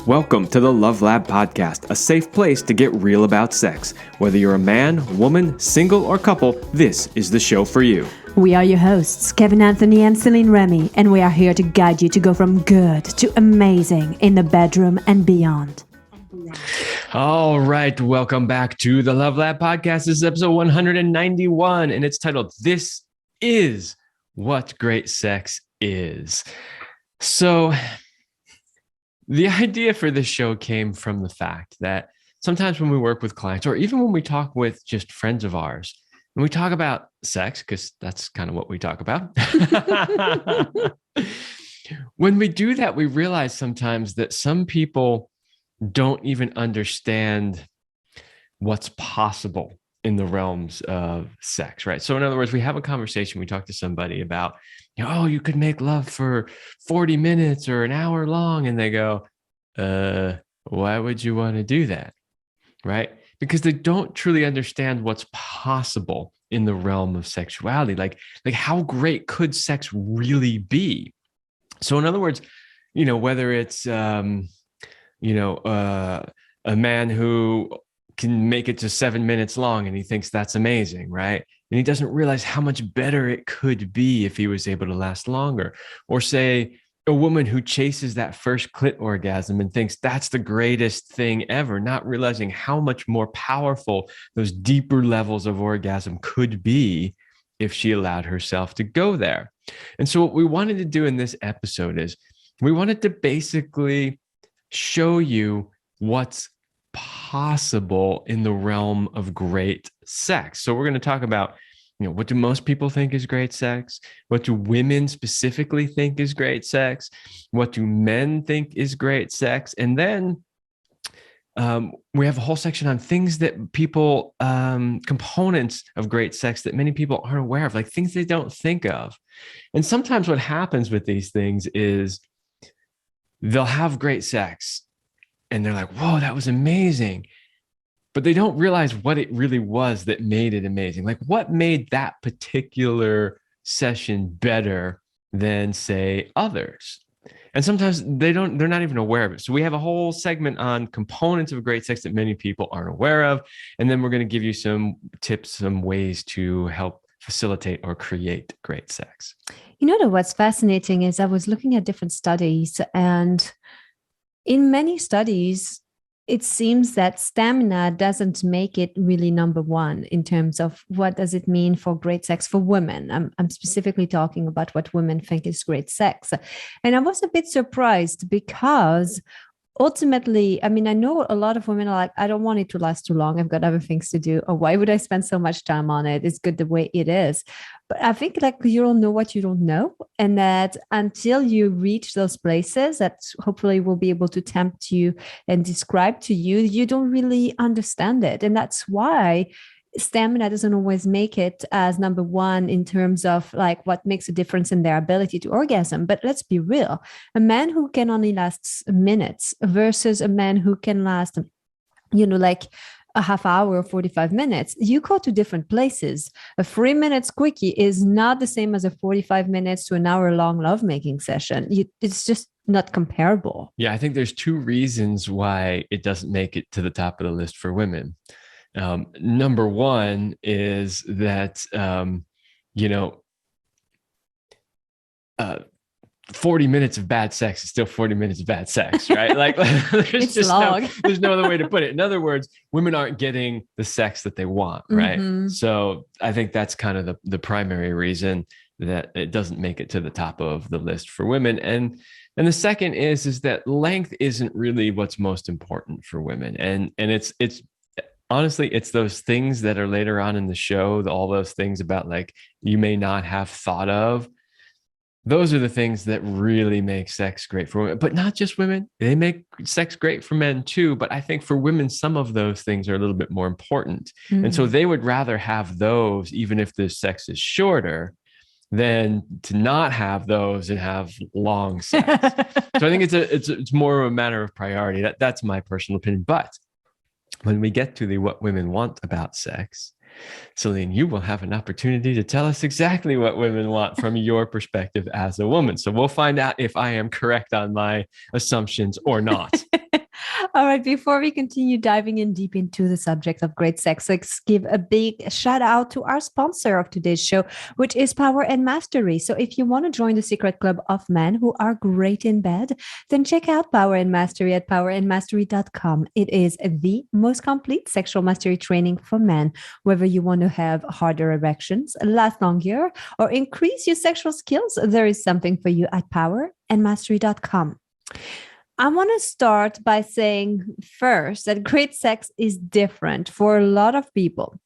Welcome to the Love Lab Podcast, a safe place to get real about sex. Whether you're a man, woman, single, or couple, this is the show for you. We are your hosts, Kevin Anthony and Céline Remy, and we are here to guide you to go from good to amazing in the bedroom and beyond. All right, welcome back to the Love Lab Podcast. This is episode 191, and it's titled, This is What Great Sex Is. So, the idea for this show came from the fact that sometimes when we work with clients, or even when we talk with just friends of ours, and we talk about sex, because that's kind of what we talk about. When we do that, we realize sometimes that some people don't even understand what's possible in the realms of sex, right? So in other words, we have a conversation, we talk to somebody about, oh, you could make love for 40 minutes or an hour long. And they go, why would you want to do that? Right? Because they don't truly understand what's possible in the realm of sexuality. Like how great could sex really be? So in other words, whether it's, a man who can make it to 7 minutes long and he thinks that's amazing, right? And he doesn't realize how much better it could be if he was able to last longer. Or say a woman who chases that first clit orgasm and thinks that's the greatest thing ever, not realizing how much more powerful those deeper levels of orgasm could be if she allowed herself to go there. And so what we wanted to do in this episode is we wanted to basically show you what's possible in the realm of great sex. So we're going to talk about, what do most people think is great sex? What do women specifically think is great sex? What do men think is great sex? And then we have a whole section on things that people, components of great sex that many people aren't aware of, like things they don't think of. And sometimes what happens with these things is they'll have great sex and they're like, whoa, that was amazing. But they don't realize what it really was that made it amazing. Like what made that particular session better than, say, others. And sometimes they're not even aware of it. So we have a whole segment on components of great sex that many people aren't aware of. And then we're going to give you some tips, some ways to help facilitate or create great sex. What's fascinating is I was looking at different studies, and in many studies, it seems that stamina doesn't make it really number one in terms of what does it mean for great sex for women. I'm specifically talking about what women think is great sex. And I was a bit surprised because ultimately, I know a lot of women are like, I don't want it to last too long. I've got other things to do. Or why would I spend so much time on it? It's good the way it is. But I think you don't know what you don't know. And that until you reach those places that hopefully will be able to tempt you and describe to you, you don't really understand it. And that's why stamina doesn't always make it as number one in terms of like what makes a difference in their ability to orgasm. But let's be real, a man who can only last minutes versus a man who can last, like a half hour or 45 minutes, you go to different places. A 3 minutes quickie is not the same as a 45 minutes to an hour long lovemaking session. It's just not comparable. Yeah, I think there's two reasons why it doesn't make it to the top of the list for women. Number one is that, 40 minutes of bad sex is still 40 minutes of bad sex, right? Like there's no other way to put it. In other words, women aren't getting the sex that they want, right? Mm-hmm. So I think that's kind of the primary reason that it doesn't make it to the top of the list for women. And the second is that length isn't really what's most important for women. And it's honestly, it's those things that are later on in the show, all those things about like you may not have thought of. Those are the things that really make sex great for women, but not just women. They make sex great for men too. But I think for women, some of those things are a little bit more important. Mm-hmm. And so they would rather have those, even if the sex is shorter, than to not have those and have long sex. So I think it's more of a matter of priority. That's my personal opinion. But when we get to what women want about sex, Céline, you will have an opportunity to tell us exactly what women want from your perspective as a woman. So we'll find out if I am correct on my assumptions or not. All right, before we continue diving in deep into the subject of great sex, let's give a big shout out to our sponsor of today's show, which is Power and Mastery. So if you want to join the secret club of men who are great in bed, then check out Power and Mastery at powerandmastery.com. It is the most complete sexual mastery training for men, whether you want to have harder erections, last longer, or increase your sexual skills, there is something for you at powerandmastery.com. I want to start by saying first that great sex is different for a lot of people.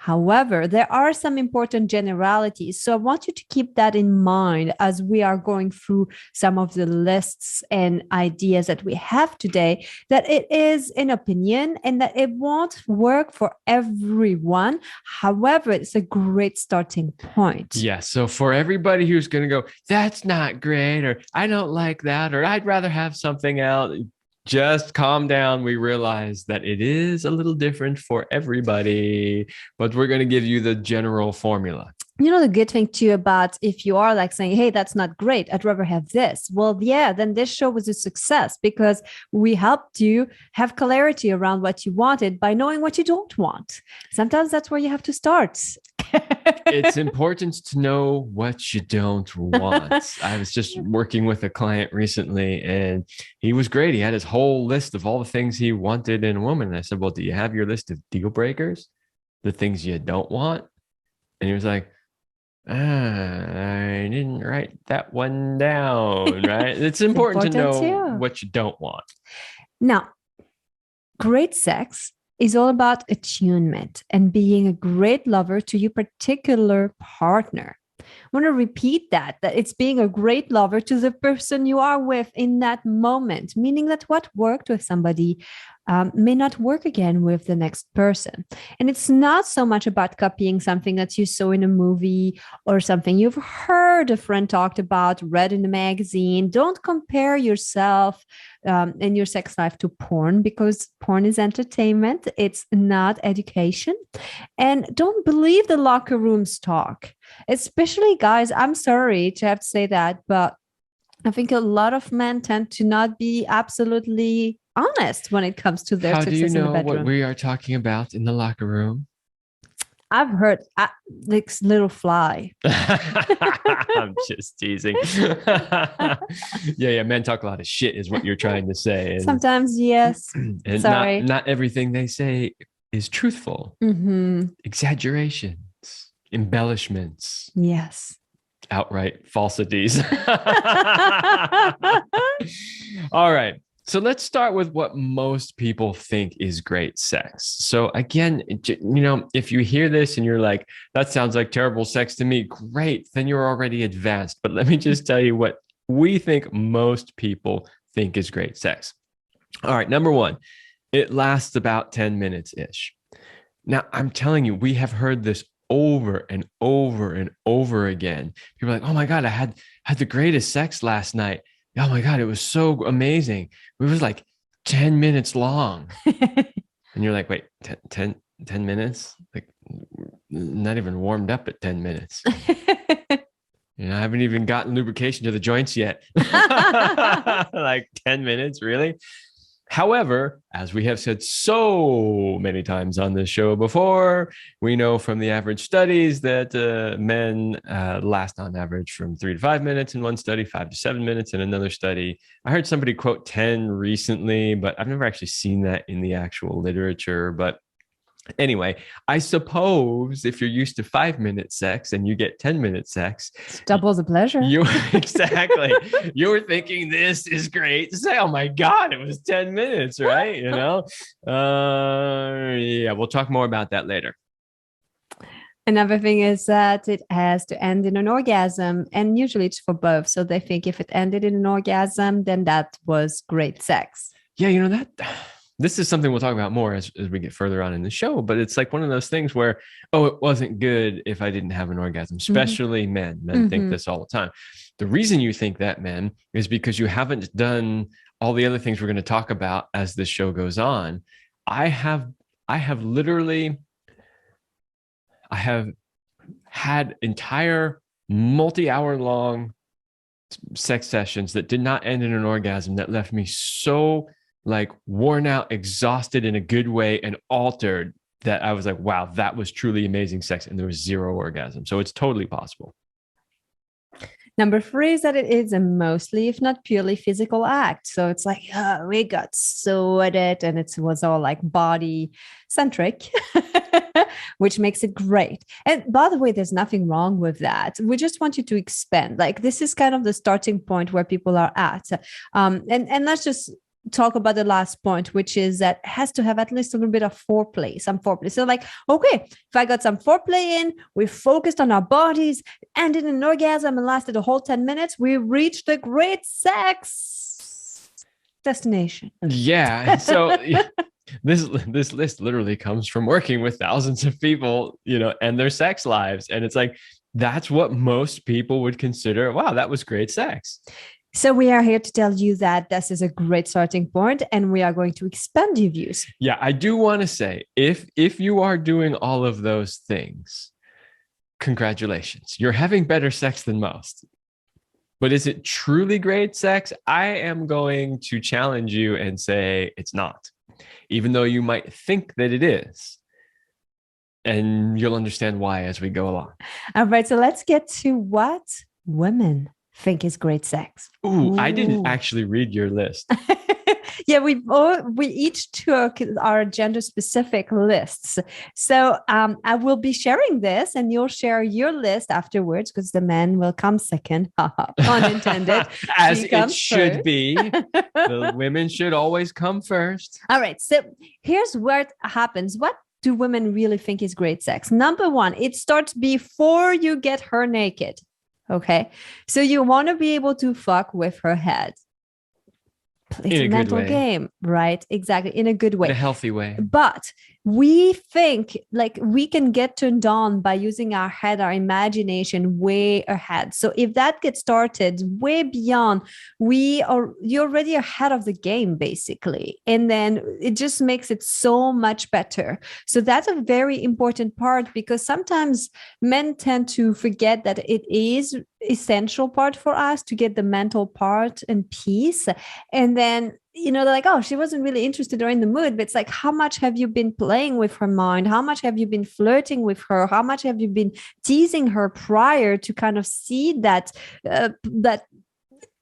However, there are some important generalities. So I want you to keep that in mind as we are going through some of the lists and ideas that we have today, that it is an opinion and that it won't work for everyone. However, it's a great starting point. Yeah. So for everybody who's going to go, that's not great, or I don't like that, or I'd rather have something else, just calm down. We realize that it is a little different for everybody, but we're going to give you the general formula. You know, the good thing too about if you are like saying, hey, that's not great, I'd rather have this. Well, yeah, then this show was a success because we helped you have clarity around what you wanted by knowing what you don't want. Sometimes that's where you have to start. It's important to know what you don't want. I was just working with a client recently and he was great. He had his whole list of all the things he wanted in a woman. And I said, well, do you have your list of deal breakers? The things you don't want? And he was like, I didn't write that one down, right? It's important to know what you don't want. Now, great sex is all about attunement and being a great lover to your particular partner. I want to repeat that it's being a great lover to the person you are with in that moment, meaning that what worked with somebody may not work again with the next person. And it's not so much about copying something that you saw in a movie or something you've heard a friend talked about, read in a magazine. Don't compare yourself and your sex life to porn, because porn is entertainment. It's not education. And don't believe the locker room's talk, especially guys. I'm sorry to have to say that, but I think a lot of men tend to not be absolutely honest when it comes to their success in the bedroom. How do you know what we are talking about in the locker room? I've heard this little fly. I'm just teasing. yeah. Men talk a lot of shit is what you're trying to say. And, sometimes, yes. And sorry. Not everything they say is truthful. Mm-hmm. Exaggerations, embellishments. Yes. Outright falsities. All right. So let's start with what most people think is great sex. So again, if you hear this and you're like, that sounds like terrible sex to me, great, then you're already advanced. But let me just tell you what we think most people think is great sex. All right. Number one, it lasts about 10 minutes-ish. Now, I'm telling you, we have heard this over and over and over again. People are like, oh my God, I had the greatest sex last night. Oh my God, it was so amazing. It was like 10 minutes long. And you're like, wait, 10 minutes? Like, not even warmed up at 10 minutes. I haven't even gotten lubrication to the joints yet. Like 10 minutes, really? However, as we have said so many times on this show before, we know from the average studies that men last on average from 3 to 5 minutes in one study, 5 to 7 minutes in another study. I heard somebody quote 10 recently, but I've never actually seen that in the actual literature. But anyway, I suppose if you're used to 5-minute sex and you get 10-minute sex, it's double the pleasure. Exactly. You were thinking this is great to say, oh my God, it was 10 minutes, right? Yeah, we'll talk more about that later. Another thing is that it has to end in an orgasm, and usually it's for both. So they think if it ended in an orgasm, then that was great sex. Yeah, that this is something we'll talk about more as we get further on in the show, but it's like one of those things where, oh, it wasn't good if I didn't have an orgasm, especially men. Men think this all the time. The reason you think that, men, is because you haven't done all the other things we're going to talk about as this show goes on. I have had entire multi-hour long sex sessions that did not end in an orgasm that left me so like worn out, exhausted in a good way, and altered, that I was like, wow, that was truly amazing sex. And there was zero orgasm. So it's totally possible. Number 3 is that it is a mostly, if not purely, physical act. So it's like, oh, we got so at it, and it was all like body centric, which makes it great. And by the way, there's nothing wrong with that. We just want you to expand. Like, this is kind of the starting point where people are at. And let's just talk about the last point, which is that it has to have at least a little bit of foreplay, some foreplay. So like, okay, if I got some foreplay in, we focused on our bodies, ended in an orgasm and lasted a whole 10 minutes, we reached a great sex destination. Yeah. So this list literally comes from working with thousands of people, and their sex lives. And it's like, that's what most people would consider, wow, that was great sex. So we are here to tell you that this is a great starting point, and we are going to expand your views. Yeah, I do want to say, if you are doing all of those things, congratulations. You're having better sex than most. But is it truly great sex? I am going to challenge you and say it's not, even though you might think that it is. And you'll understand why as we go along. All right, so let's get to what women think is great sex. Ooh, I didn't actually read your list. Yeah, we each took our gender specific lists. So I will be sharing this, and you'll share your list afterwards, because the men will come second. Pun intended. As it should first. Be. The women should always come first. All right. So here's what happens. What do women really think is great sex? Number 1, it starts before you get her naked. Okay. So you want to be able to fuck with her head. It's a mental game, right? Exactly. In a good way. In a healthy way. But we think like we can get turned on by using our head, our imagination way ahead. So if that gets started way beyond, you're already ahead of the game, basically. And then it just makes it so much better. So that's a very important part, because sometimes men tend to forget that it is essential part for us to get the mental part in peace. And then, they're like, oh, she wasn't really interested or in the mood. But it's like, how much have you been playing with her mind? How much have you been flirting with her? How much have you been teasing her prior to kind of see that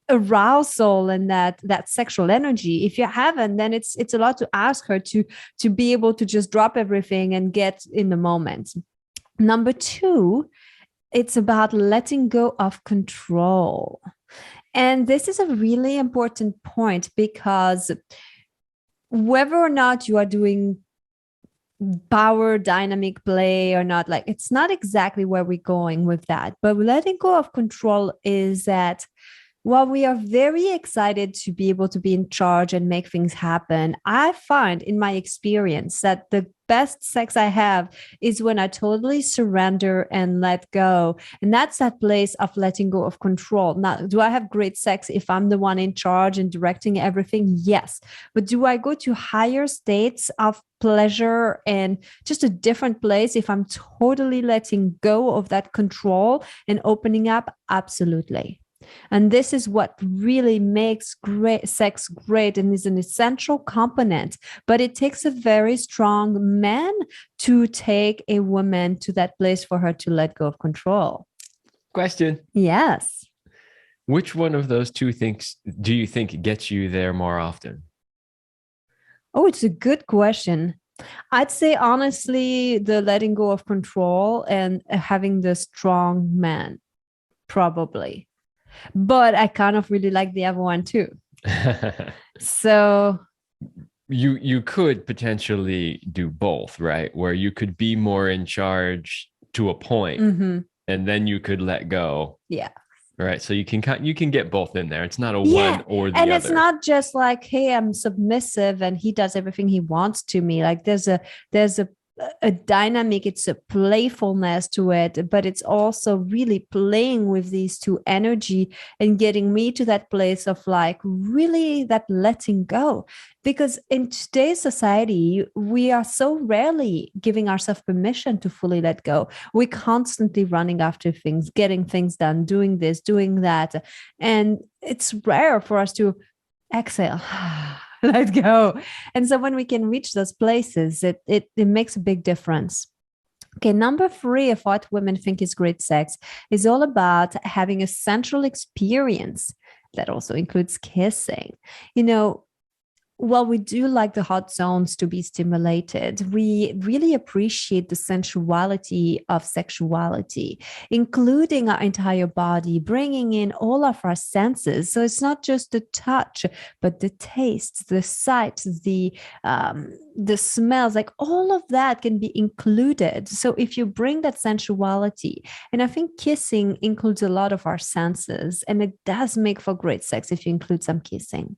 arousal and that sexual energy? If you haven't, then it's a lot to ask her to be able to just drop everything and get in the moment. Number 2, it's about letting go of control. And this is a really important point, because whether or not you are doing power dynamic play or not, like, it's not exactly where we're going with that. But letting go of control is that while we are very excited to be able to be in charge and make things happen, I find in my experience that the best sex I have is when I totally surrender and let go. And that's that place of letting go of control. Now, do I have great sex if I'm the one in charge and directing everything? Yes. But do I go to higher states of pleasure and just a different place if I'm totally letting go of that control and opening up? Absolutely. And this is what really makes great sex great and is an essential component. But it takes a very strong man to take a woman to that place for her to let go of control. Question. Yes. Which one of those two things do you think gets you there more often? Oh, it's a good question. I'd say, honestly, the letting go of control and having the strong man, probably. But I kind of really like the other one too. So you could potentially do both, right? Where you could be more in charge to a point, and then you could let go. Yeah. Right. So you can get both in there. It's not a one or the other. And it's not just like, hey, I'm submissive and he does everything he wants to me. Like there's a dynamic, it's a playfulness to it, but it's also really playing with these two energy and getting me to that place of like really that letting go. Because in today's society, we are so rarely giving ourselves permission to fully let go. We're constantly running after things, getting things done, doing this, doing that. And it's rare for us to exhale. let go. And so when we can reach those places, it makes a big difference. Okay, number 3 of what women think is great sex is all about having a central experience that also includes kissing. You know, while we do like the hot zones to be stimulated, we really appreciate the sensuality of sexuality, including our entire body, bringing in all of our senses. So it's not just the touch, but the taste, the sight, the smells, like all of that can be included. So if you bring that sensuality, and I think kissing includes a lot of our senses, and it does make for great sex if you include some kissing.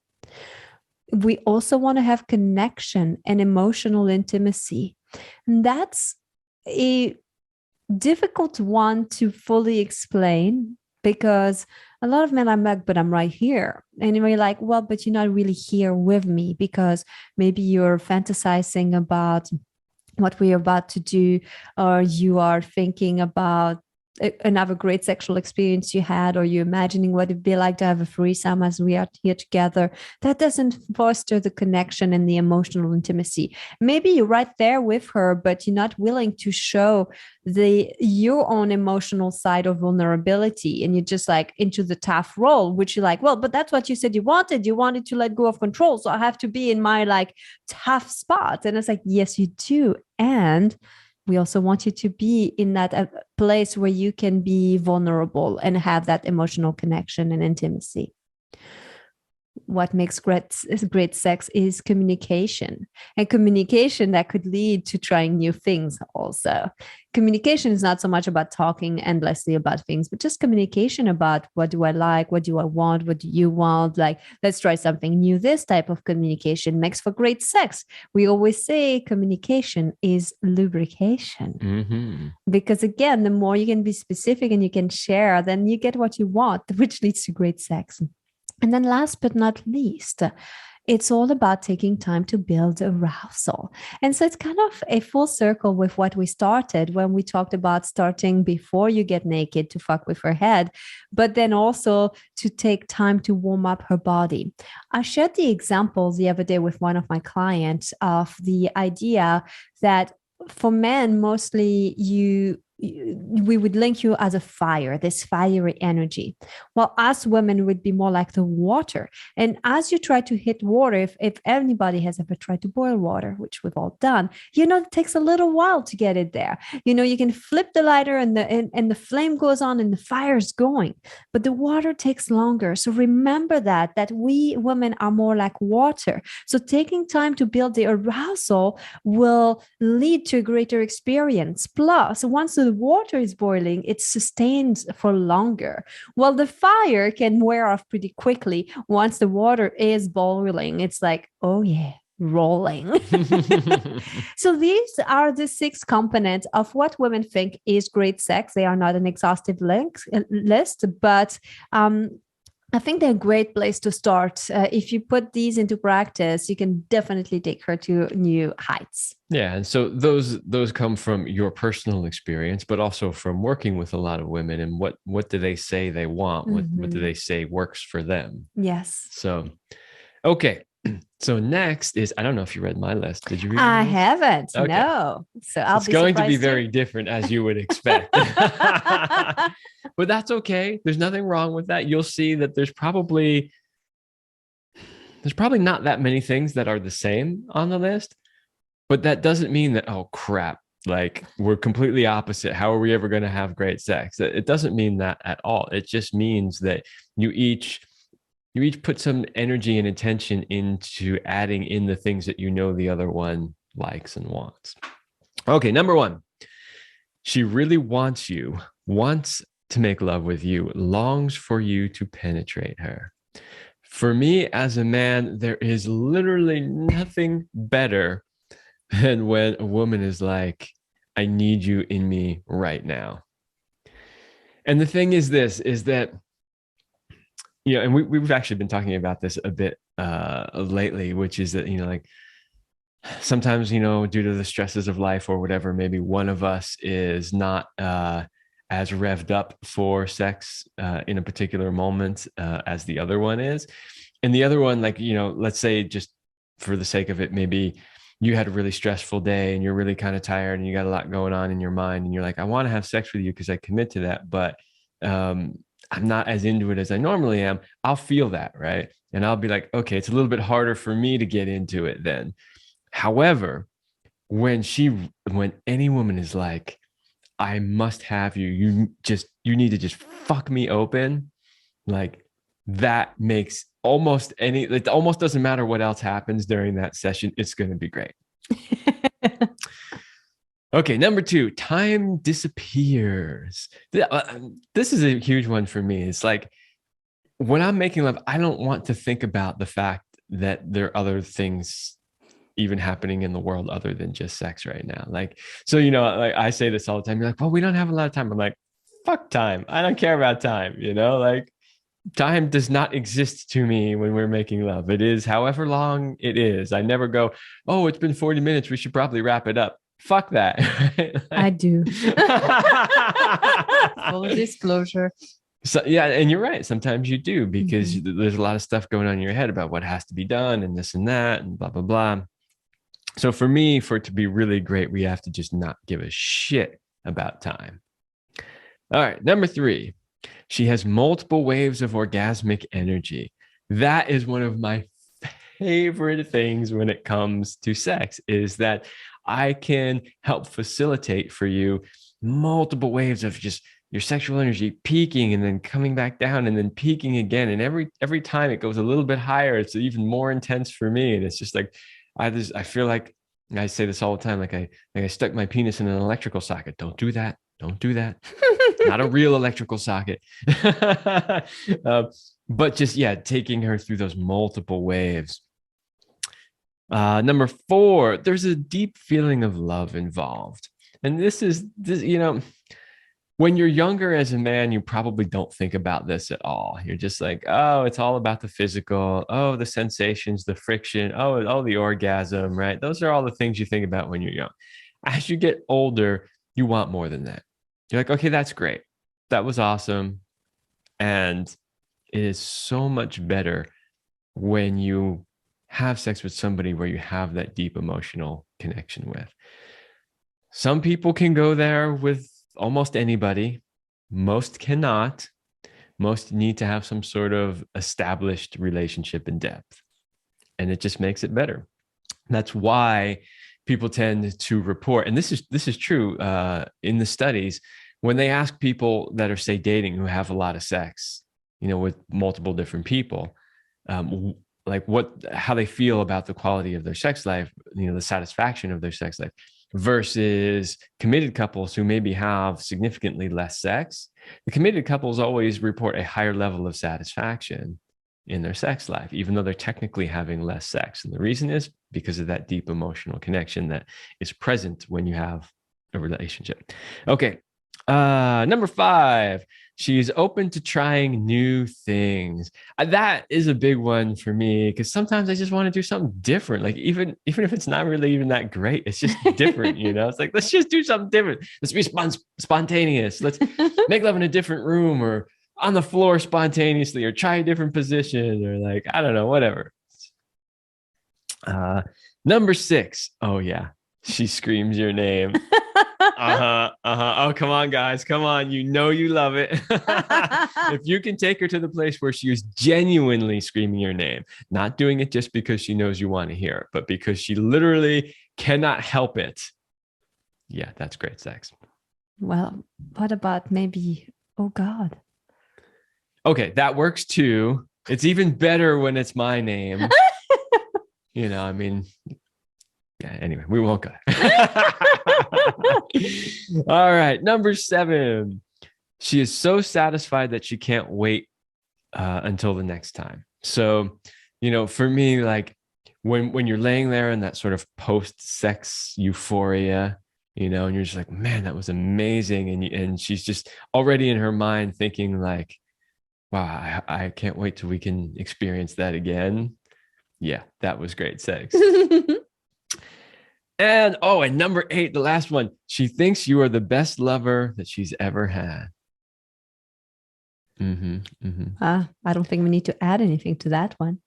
We also want to have connection and emotional intimacy. And that's a difficult one to fully explain because a lot of men are like, but I'm right here. And you're like, well, but you're not really here with me because maybe you're fantasizing about what we're about to do, or you are thinking about another great sexual experience you had, or you're imagining what it'd be like to have a threesome as we are here together. That doesn't foster the connection and the emotional intimacy. Maybe you're right there with her, but you're not willing to show your own emotional side of vulnerability, and you're just like into the tough role, which you're like, well, but that's what you said you wanted. You wanted to let go of control, so I have to be in my like tough spot. And it's like, yes, you do. And we also want you to be in that place where you can be vulnerable and have that emotional connection and intimacy. What makes great sex is communication, and communication that could lead to trying new things also. Communication is not so much about talking endlessly about things, but just communication about what do I like, what do I want, what do you want, like let's try something new. This type of communication makes for great sex. We always say communication is lubrication, because again, the more you can be specific and you can share, then you get what you want, which leads to great sex. And then last but not least, it's all about taking time to build arousal. And so it's kind of a full circle with what we started when we talked about starting before you get naked to fuck with her head, but then also to take time to warm up her body. I shared the example the other day with one of my clients of the idea that for men, mostly we would link you as a fire, this fiery energy. While us women would be more like the water. And as you try to hit water, if anybody has ever tried to boil water, which we've all done, it takes a little while to get it there. You can flip the lighter and the flame goes on and the fire's going, but the water takes longer. So remember that we women are more like water. So taking time to build the arousal will lead to a greater experience. Plus, once the water is boiling, it sustains for longer. Well, the fire can wear off pretty quickly once the water is boiling. It's like, oh yeah, rolling. So these are the 6 components of what women think is great sex. They are not an exhaustive list, but I think they're a great place to start. If you put these into practice, you can definitely take her to new heights. Yeah, and so those come from your personal experience, but also from working with a lot of women. And what do they say they want? What do they say works for them? Yes. So, okay. So next is, I don't know if you read my list. Did you read I haven't. Okay. No. So it's going to be very different, as you would expect. But that's okay. There's nothing wrong with that. You'll see that there's probably not that many things that are the same on the list, but that doesn't mean that, oh crap, like we're completely opposite. How are we ever going to have great sex? It doesn't mean that at all. It just means that you each put some energy and attention into adding in the things that the other one likes and wants. Okay, number 1, she really wants to make love with you, longs for you to penetrate her. For me as a man, there is literally nothing better than when a woman is like, I need you in me right now. And the thing is that, and we've actually been talking about this a bit lately, which is that, like sometimes, due to the stresses of life or whatever, maybe one of us is not as revved up for sex in a particular moment as the other one is. And the other one, like, let's say just for the sake of it, maybe you had a really stressful day and you're really kind of tired and you got a lot going on in your mind and you're like, I want to have sex with you because I commit to that, but I'm not as into it as I normally am. I'll feel that, right? And I'll be like, okay, it's a little bit harder for me to get into it then. However, when any woman is like, I must have you, you need to just fuck me open, like that makes it almost doesn't matter what else happens during that session. It's going to be great. Okay, number 2, time disappears. This is a huge one for me. It's like when I'm making love, I don't want to think about the fact that there are other things even happening in the world other than just sex right now. Like, so, like I say this all the time. You're like, well, we don't have a lot of time. I'm like, fuck time. I don't care about time, like time does not exist to me when we're making love. It is however long it is. I never go, oh, it's been 40 minutes. We should probably wrap it up. Fuck that. I do. Full disclosure. So, yeah, and you're right. Sometimes you do because there's a lot of stuff going on in your head about what has to be done and this and that and blah, blah, blah. So for me, for it to be really great, we have to just not give a shit about time. All right, number 3, she has multiple waves of orgasmic energy. That is one of my favorite things when it comes to sex, is that I can help facilitate for you multiple waves of just your sexual energy peaking and then coming back down and then peaking again. And every time it goes a little bit higher, it's even more intense for me. And it's just like, I feel like, I say this all the time, like I stuck my penis in an electrical socket. Don't do that. Don't do that. Not a real electrical socket. But just, yeah, taking her through those multiple waves. Number 4, there's a deep feeling of love involved. And this, when you're younger as a man, you probably don't think about this at all. You're just like, oh, it's all about the physical. Oh, the sensations, the friction. Oh, the orgasm, right? Those are all the things you think about when you're young. As you get older, you want more than that. You're like, okay, that's great. That was awesome. And it is so much better when you have sex with somebody where you have that deep emotional connection with. Some people can go there with almost anybody. Most cannot. Most need to have some sort of established relationship in depth. And it just makes it better. That's why people tend to report, and this is true in the studies, when they ask people that are, say, dating, who have a lot of sex, with multiple different people, like how they feel about the quality of their sex life, the satisfaction of their sex life, versus committed couples who maybe have significantly less sex. The committed couples always report a higher level of satisfaction in their sex life, even though they're technically having less sex. And the reason is because of that deep emotional connection that is present when you have a relationship. Okay. Number 5, she is open to trying new things. That is a big one for me, because sometimes I just want to do something different. Like even if it's not really even that great, it's just different, It's like, let's just do something different. Let's be spontaneous. Let's make love in a different room or on the floor spontaneously, or try a different position, or like, I don't know, whatever. Number 6. Oh yeah. She screams your name. Oh, come on, guys. Come on. You love it. If you can take her to the place where she is genuinely screaming your name, not doing it just because she knows you want to hear it, but because she literally cannot help it. Yeah, that's great sex. Well, what about maybe, oh God. Okay, that works too. It's even better when it's my name. I mean, yeah, anyway, we won't go. All right, number 7. She is so satisfied that she can't wait until the next time. So, for me, like when you're laying there in that sort of post-sex euphoria, and you're just like, man, that was amazing. And she's just already in her mind thinking like, wow, I can't wait till we can experience that again. Yeah, that was great sex. And number 8, the last one. She thinks you are the best lover that she's ever had. I don't think we need to add anything to that one.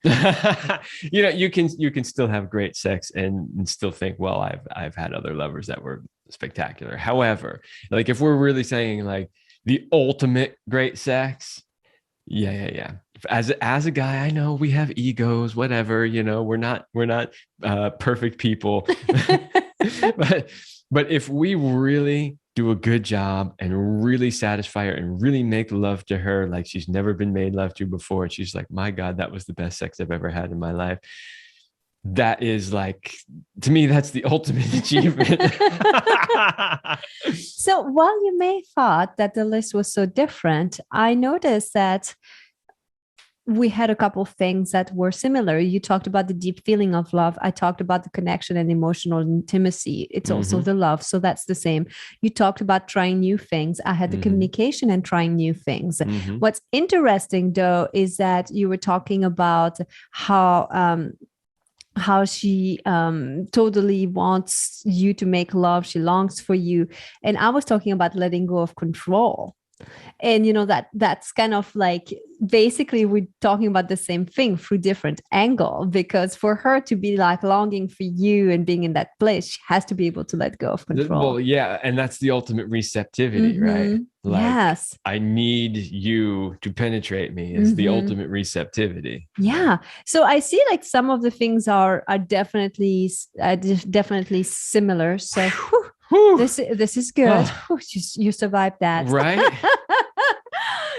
You can still have great sex and still think, well, I've had other lovers that were spectacular. However, like if we're really saying like the ultimate great sex, yeah. As a guy, I know we have egos, whatever, we're not perfect people. but if we really do a good job and really satisfy her and really make love to her like she's never been made love to before, and she's like, my God, that was the best sex I've ever had in my life. That is like, to me, that's the ultimate achievement. So while you may thought that the list was so different, I noticed that we had a couple of things that were similar. You talked about the deep feeling of love. I talked about the connection and emotional intimacy. It's also the love. So that's the same. You talked about trying new things. I had the communication and trying new things. What's interesting, though, is that you were talking about how she totally wants you to make love. She longs for you. And I was talking about letting go of control. And that's kind of like, basically we're talking about the same thing through different angle, because for her to be like longing for you and being in that place, she has to be able to let go of control. Well, yeah, and that's the ultimate receptivity, right? Like, yes, I need you to penetrate me is the ultimate receptivity. Yeah. So I see like some of the things are definitely similar. So this is good. You survived that, right?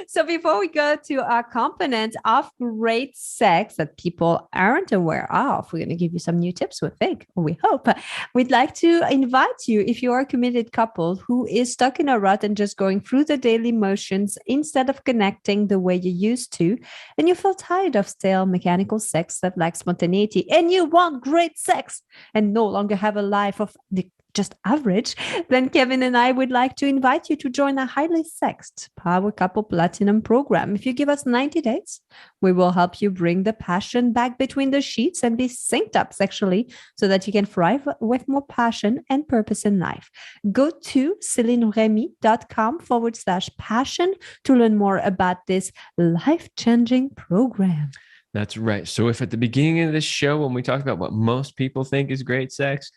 So before we go to our components of great sex that people aren't aware of, we're going to give you some new tips, we think, or we hope. We'd like to invite you, if you are a committed couple who is stuck in a rut and just going through the daily motions instead of connecting the way you used to, and you feel tired of stale mechanical sex that lacks spontaneity, and you want great sex and no longer have a life of the just average, then Kevin and I would like to invite you to join a highly sexed Power Couple Platinum program. If you give us 90 days, we will help you bring the passion back between the sheets and be synced up sexually so that you can thrive with more passion and purpose in life. Go to CelineRemy.com/passion to learn more about this life-changing program. That's right. So if at the beginning of this show, when we talked about what most people think is great sex,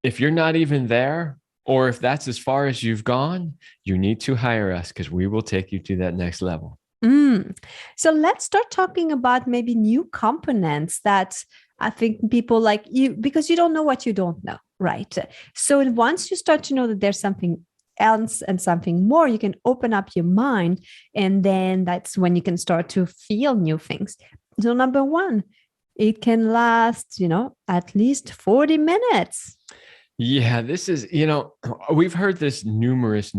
if you're not even there, or if that's as far as you've gone, you need to hire us because we will take you to that next level. So let's start talking about maybe new components that I think people like you, because you don't know what you don't know, right? So once you start to know that there's something else and something more, you can open up your mind, and then that's when you can start to feel new things. So number one, it can last, at least 40 minutes. Yeah, this is, we've heard this numerous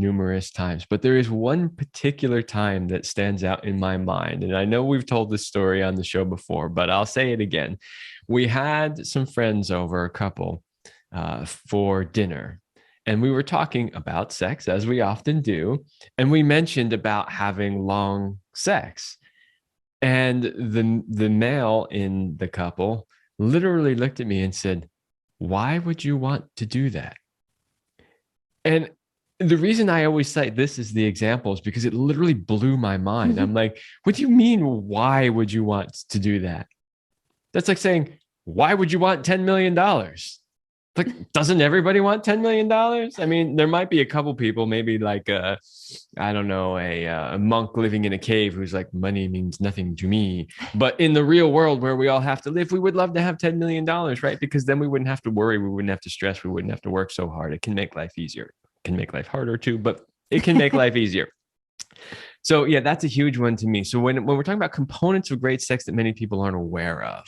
times, but there is one particular time that stands out in my mind. And I know we've told this story on the show before, but I'll say it again. We had some friends over, a couple, for dinner, and we were talking about sex, as we often do. And we mentioned about having long sex. And the male in the couple literally looked at me and said, why would you want to do that? And the reason I always cite this as the example is because it literally blew my mind. I'm like, what do you mean, why would you want to do that? That's like saying, why would you want $10 million? Like, doesn't everybody want $10 million? I mean, there might be a couple people, maybe like a monk living in a cave who's like, money means nothing to me. But in the real world where we all have to live, we would love to have $10 million, right? Because then we wouldn't have to worry. We wouldn't have to stress. We wouldn't have to work so hard. It can make life easier. It can make life harder too, but it can make life easier. So yeah, that's a huge one to me. So when we're talking about components of great sex that many people aren't aware of,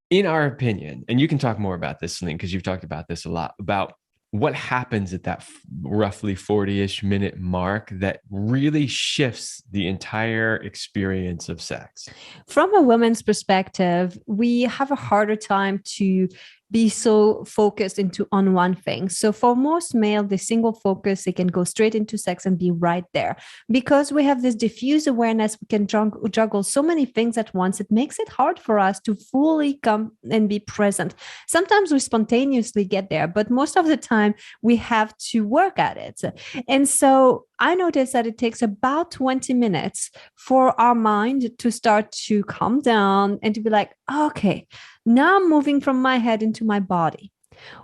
in our opinion, and you can talk more about this, Céline, because you've talked about this a lot, about what happens at that roughly 40-ish minute mark that really shifts the entire experience of sex. From a woman's perspective, we have a harder time to be so focused on one thing. So for most male, the single focus, they can go straight into sex and be right there. Because we have this diffuse awareness, we can juggle so many things at once. It makes it hard for us to fully come and be present. Sometimes we spontaneously get there, but most of the time we have to work at it. And so I noticed that it takes about 20 minutes for our mind to start to calm down and to be like, okay, now I'm moving from my head into my body.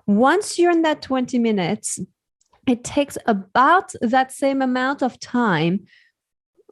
Once you're in that 20 minutes, it takes about that same amount of time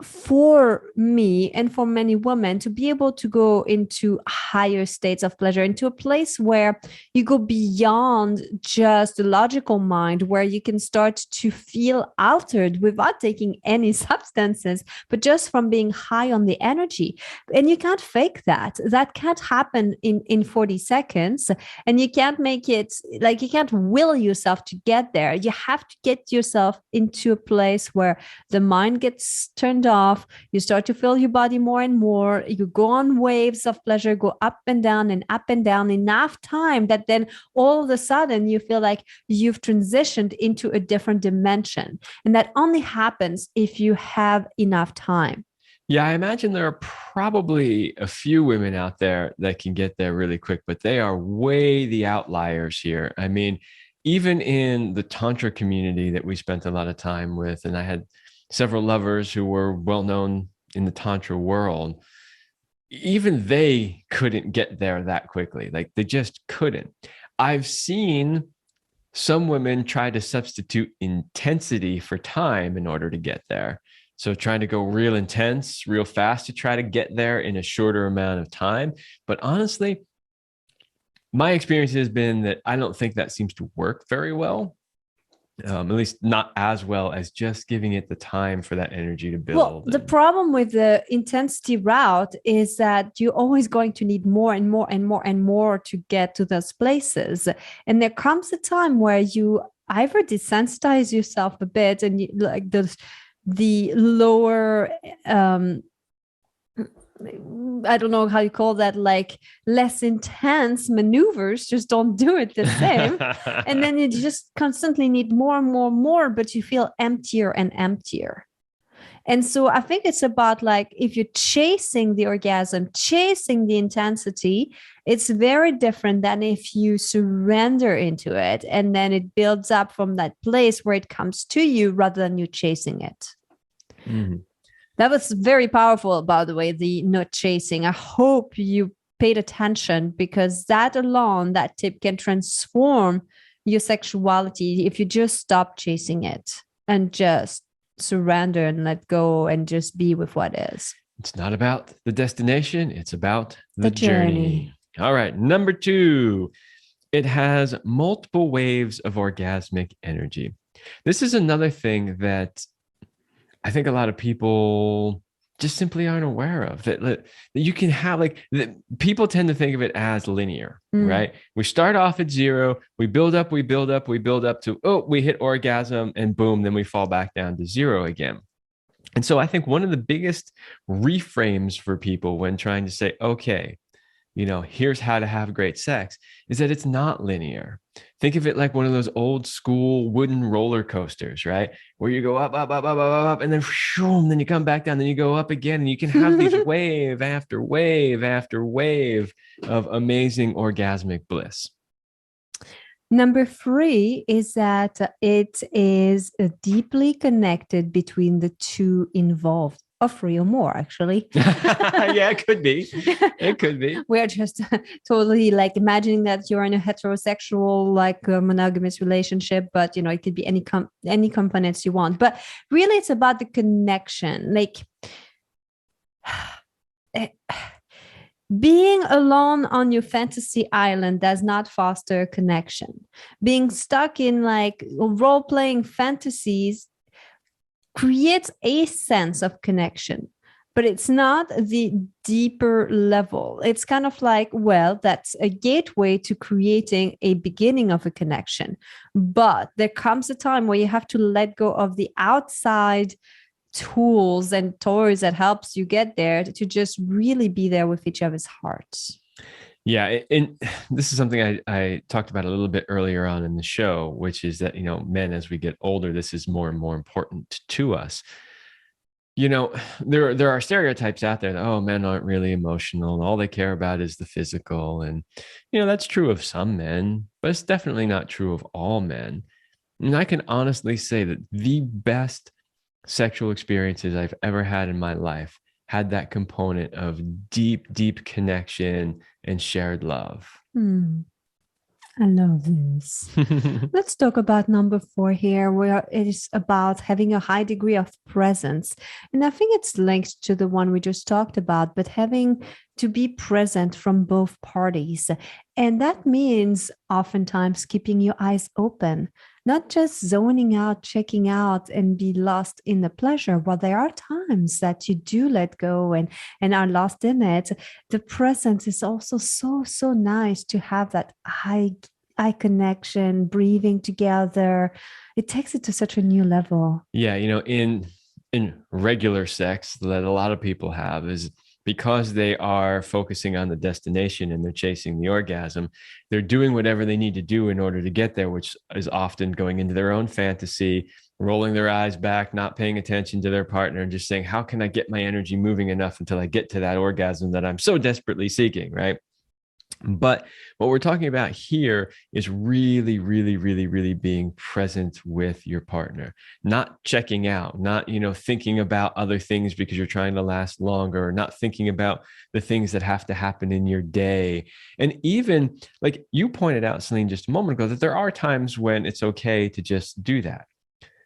for me and for many women to be able to go into higher states of pleasure, into a place where you go beyond just the logical mind, where you can start to feel altered without taking any substances, but just from being high on the energy. And you can't fake that. That can't happen in 40 seconds. And you can't make it, like, you can't will yourself to get there. You have to get yourself into a place where the mind gets turned off, you start to feel your body more and more, you go on waves of pleasure, go up and down enough time that then all of a sudden you feel like you've transitioned into a different dimension. And that only happens if you have enough time. Yeah, I imagine there are probably a few women out there that can get there really quick, but they are way the outliers here. I mean, even in the Tantra community that we spent a lot of time with, and I had several lovers who were well known in the Tantra world, even they couldn't get there that quickly. Like, they just couldn't. I've seen some women try to substitute intensity for time in order to get there. So trying to go real intense, real fast to try to get there in a shorter amount of time. But honestly, my experience has been that I don't think that seems to work very well. At least not as well as just giving it the time for that energy to build. Well, the problem with the intensity route is that you're always going to need more and more and more and more to get to those places. And there comes a time where you either desensitize yourself a bit and you, like the lower I don't know how you call that, like less intense maneuvers just don't do it the same. And then you just constantly need more and more and more, but you feel emptier and emptier. And so I think it's about, like, if you're chasing the orgasm, chasing the intensity, it's very different than if you surrender into it and then it builds up from that place where it comes to you rather than you chasing it. Mm-hmm. That was very powerful, by the way, the not chasing. I hope you paid attention, because that alone, that tip can transform your sexuality if you just stop chasing it and just surrender and let go and just be with what is. It's not about the destination. It's about the journey. All right. Number 2, it has multiple waves of orgasmic energy. This is another thing that I think a lot of people just simply aren't aware of, that you can have, like, people tend to think of it as linear, right? We start off at 0, we build up to, oh, we hit orgasm and boom, then we fall back down to 0 again. And so I think one of the biggest reframes for people when trying to say, okay, here's how to have great sex, is that it's not linear. Think of it like one of those old school wooden roller coasters, right? Where you go up, and then you come back down, then you go up again, and you can have these wave after wave after wave of amazing orgasmic bliss. Number 3 is that it is deeply connected between the two involved. Or 3 or more, actually. Yeah, it could be. It could be. We're just totally, like, imagining that you're in a heterosexual, like, monogamous relationship, but it could be any components you want. But really, it's about the connection. Like, being alone on your fantasy island does not foster connection. Being stuck in, like, role-playing fantasies creates a sense of connection, but it's not the deeper level. It's kind of like, well, that's a gateway to creating a beginning of a connection. But there comes a time where you have to let go of the outside tools and toys that helps you get there to just really be there with each other's hearts. Yeah, and this is something I talked about a little bit earlier on in the show, which is that, men, as we get older, this is more and more important to us. There are stereotypes out there that, oh, men aren't really emotional, and all they care about is the physical. And, that's true of some men, but it's definitely not true of all men. And I can honestly say that the best sexual experiences I've ever had in my life had that component of deep, deep connection and shared love. Hmm. I love this. Let's talk about number 4 here, where it is about having a high degree of presence. And I think it's linked to the one we just talked about, but having to be present from both parties. And that means oftentimes keeping your eyes open, not just zoning out, checking out, and be lost in the pleasure. While there are times that you do let go and are lost in it, the presence is also so nice to have that eye connection, breathing together. It takes it to such a new level. Yeah, in regular sex that a lot of people have is because they are focusing on the destination and they're chasing the orgasm, they're doing whatever they need to do in order to get there, which is often going into their own fantasy, rolling their eyes back, not paying attention to their partner, and just saying, how can I get my energy moving enough until I get to that orgasm that I'm so desperately seeking, right? But what we're talking about here is really, really, really, really being present with your partner, not checking out, not, thinking about other things because you're trying to last longer, not thinking about the things that have to happen in your day. And even like you pointed out, Céline, just a moment ago, that there are times when it's okay to just do that.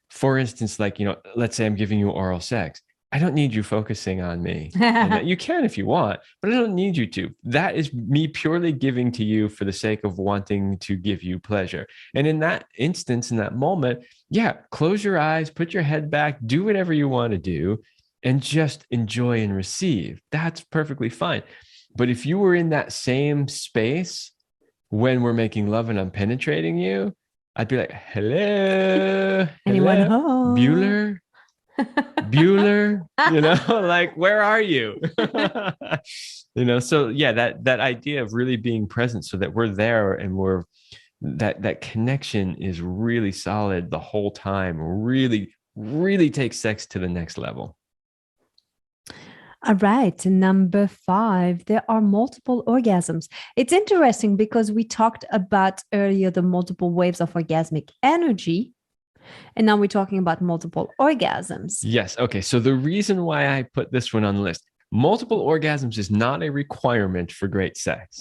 For instance, like, let's say I'm giving you oral sex. I don't need you focusing on me. And you can if you want, but I don't need you to. That is me purely giving to you for the sake of wanting to give you pleasure. And in that instance, in that moment, yeah, close your eyes, put your head back, do whatever you want to do, and just enjoy and receive. That's perfectly fine. But if you were in that same space when we're making love and I'm penetrating you, I'd be like, hello, Anyone hello, home? Bueller. Bueller, like, where are you? So yeah, that idea of really being present so that we're there and we're that connection is really solid the whole time, really, really takes sex to the next level. All right, number 5, there are multiple orgasms. It's interesting because we talked about earlier the multiple waves of orgasmic energy. And now we're talking about multiple orgasms. Yes. Okay. So the reason why I put this one on the list, multiple orgasms is not a requirement for great sex.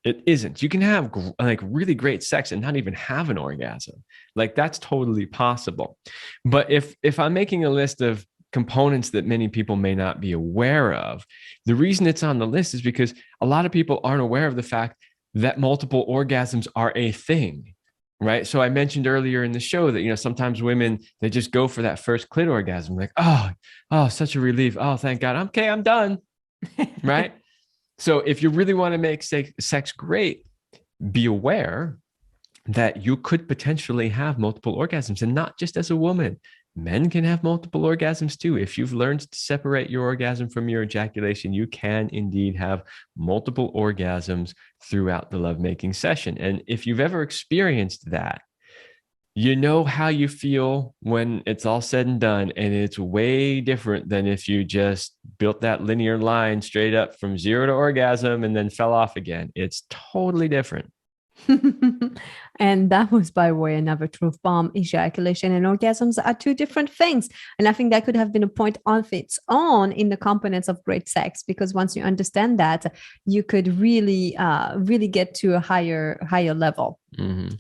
It isn't. You can have like really great sex and not even have an orgasm. Like that's totally possible. But if I'm making a list of components that many people may not be aware of, the reason it's on the list is because a lot of people aren't aware of the fact that multiple orgasms are a thing. Right. So I mentioned earlier in the show that, sometimes women, they just go for that first clit orgasm, like, oh, such a relief. Oh, thank God. Okay, I'm done. Right. So if you really want to make sex great, be aware that you could potentially have multiple orgasms, and not just as a woman. Men can have multiple orgasms too. If you've learned to separate your orgasm from your ejaculation, you can indeed have multiple orgasms throughout the lovemaking session. And if you've ever experienced that, you know how you feel when it's all said and done. And it's way different than if you just built that linear line straight up from 0 to orgasm and then fell off again. It's totally different. And that was, by the way, another truth bomb. Ejaculation and orgasms are 2 different things. And I think that could have been a point of its own in the components of great sex, because once you understand that, you could really, really get to a higher level. Mm-hmm.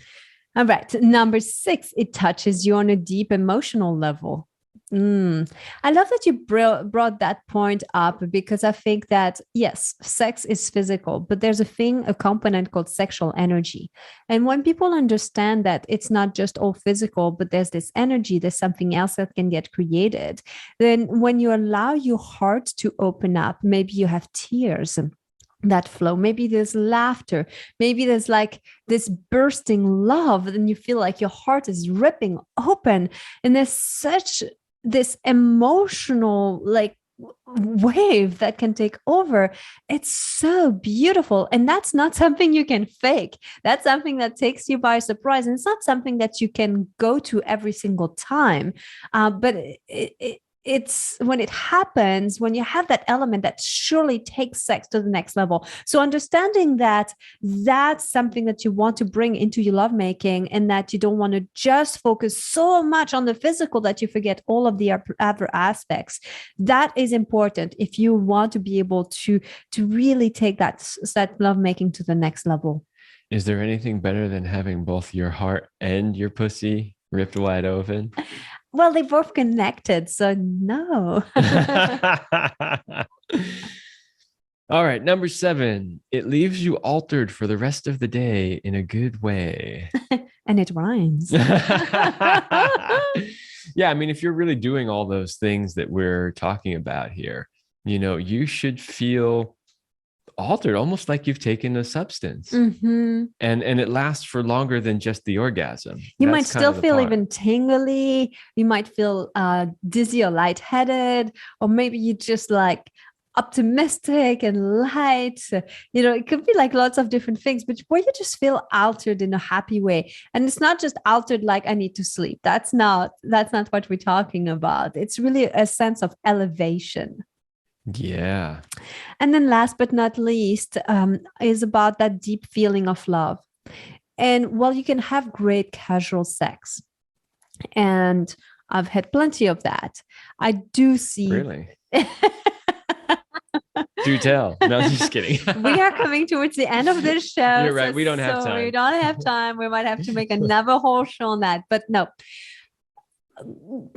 All right. Number 6, it touches you on a deep emotional level. I love that you brought that point up, because I think that, yes, sex is physical, but there's a component called sexual energy. And when people understand that it's not just all physical, but there's this energy, there's something else that can get created, then when you allow your heart to open up, maybe you have tears that flow, maybe there's laughter, maybe there's like this bursting love, and you feel like your heart is ripping open, and there's such this emotional like wave that can take over. It's so beautiful. And that's not something you can fake. That's something that takes you by surprise. And it's not something that you can go to every single time. But it's when it happens, when you have that element that surely takes sex to the next level. So understanding that that's something that you want to bring into your lovemaking, and that you don't want to just focus so much on the physical that you forget all of the other aspects. That is important if you want to be able to really take that lovemaking to the next level. Is there anything better than having both your heart and your pussy ripped wide open? Well, they both connected, so no. All right, number 7. It leaves you altered for the rest of the day in a good way. And it rhymes. Yeah, I mean, if you're really doing all those things that we're talking about here, you should feel altered, almost like you've taken a substance. Mm-hmm. And it lasts for longer than just the orgasm. You might still feel even tingly. You might feel dizzy or lightheaded, or maybe you just like optimistic and light. It could be like lots of different things, but where you just feel altered in a happy way. And it's not just altered like I need to sleep. That's not what we're talking about. It's really a sense of elevation. Yeah. And then last but not least is about that deep feeling of love. And while you can have great casual sex, and I've had plenty of that, I do see. Really? Do tell. No, I'm just kidding. We are coming towards the end of this show. You're right. We don't have time. We don't have time. We might have to make another whole show on that. But no,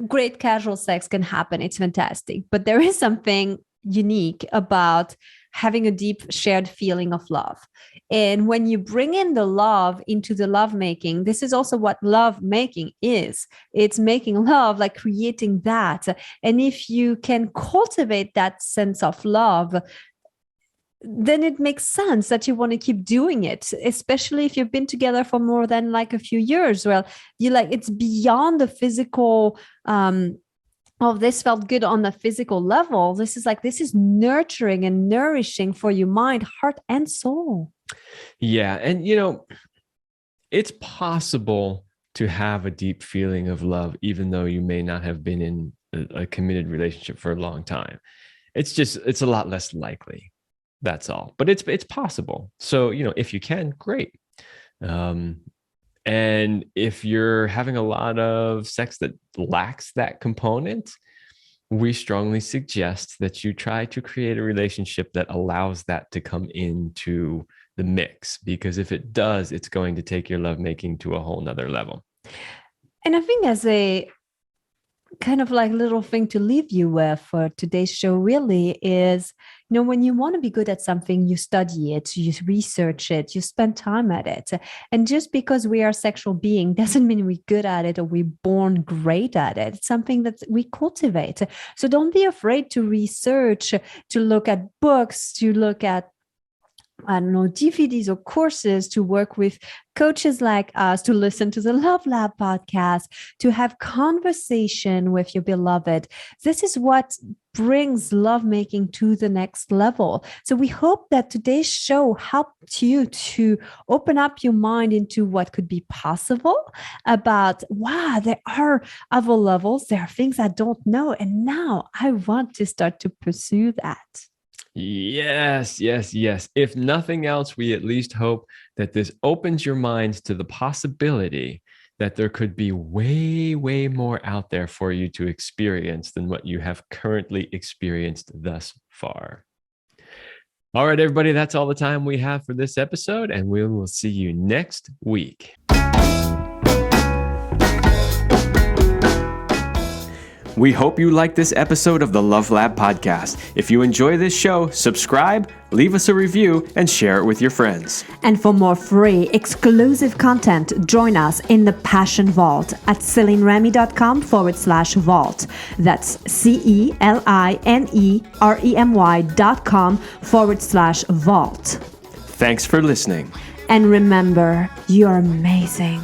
great casual sex can happen. It's fantastic. But there is something unique about having a deep shared feeling of love. And when you bring in the love into the lovemaking, this is also what lovemaking is. It's making love, like creating that. And if you can cultivate that sense of love, then it makes sense that you want to keep doing it, especially if you've been together for more than like a few years. Well, it's beyond the physical, this felt good on the physical level. This is nurturing and nourishing for your mind, heart, and soul. Yeah. And, it's possible to have a deep feeling of love, even though you may not have been in a committed relationship for a long time. It's a lot less likely. That's all. But it's possible. So, if you can, great. And if you're having a lot of sex that lacks that component, we strongly suggest that you try to create a relationship that allows that to come into the mix, because if it does, it's going to take your lovemaking to a whole nother level. And I think as a kind of like little thing to leave you with for today's show really is, when you want to be good at something, you study it, you research it, you spend time at it. And just because we are sexual being doesn't mean we're good at it or we're born great at it. It's something that we cultivate. So don't be afraid to research, to look at books, to look at DVDs or courses, to work with coaches like us, to listen to the Love Lab podcast, to have conversation with your beloved. This is what brings lovemaking to the next level. So we hope that today's show helped you to open up your mind into what could be possible about, wow, there are other levels, there are things I don't know, and now I want to start to pursue that. Yes. If nothing else, we at least hope that this opens your minds to the possibility that there could be way, way more out there for you to experience than what you have currently experienced thus far. All right, everybody, that's all the time we have for this episode, and we will see you next week. We hope you liked this episode of the Love Lab podcast. If you enjoy this show, subscribe, leave us a review, and share it with your friends. And for more free, exclusive content, join us in the Passion Vault at CelineRemy.com/vault. That's CelineRemy.com/vault. Thanks for listening. And remember, you're amazing.